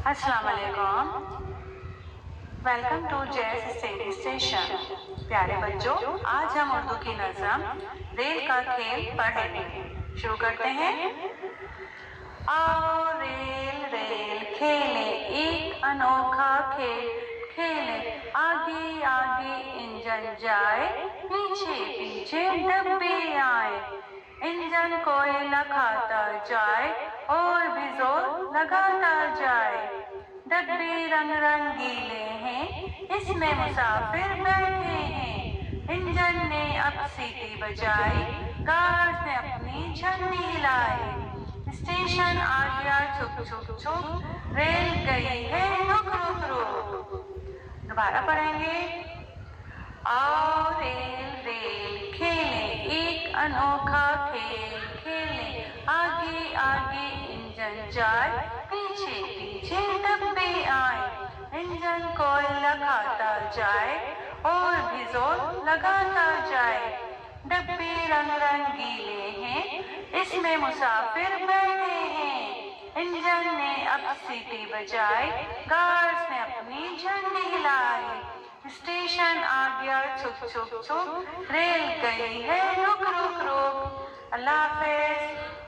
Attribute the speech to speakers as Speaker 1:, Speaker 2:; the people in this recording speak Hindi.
Speaker 1: अस्सलाम वालेकुम। वेलकम टू जैस स्टडी स्टेशन। प्यारे बच्चों, आज हम उर्दू की नज़म रेल का खेल पढ़ेंगे। शुरू करते हैं। आओ रेल रेल खेले एक अनोखा खेल खेले, आगे आगे इंजन जाए, पीछे पीछे डब्बे आए। इंजन कोयला खाता जाए और भी जोर लगाता जाए। डब्बे रंग रंगीले हैं, इसमें मुसाफिर बैठे हैं। इंजन ने अब सीटी बजाई, गार्ड ने अपनी झंडी हिलाई। स्टेशन आ गया छुक छुक छुक, रेल गई है रुक रुक रुक। दोबारा पढ़ेंगे। आओ रेल रेल खेले एक अनोखा खेल खेले, आगे आगे इंजन जाए, पीछे पीछे डब्बे आए। इंजन कोयला खाता जाए और भी जोर लगाता जाए। डब्बे रंग रंगीले हैं, इसमें मुसाफिर बैठे हैं। इंजन ने अब सीटी बजाई, गार्ड्स ने अपनी झंडी हिलाई। स्टेशन आ गया छुक छुक छुक, रेल गई है रुक रुक रुक। अल्लाह हाफिज।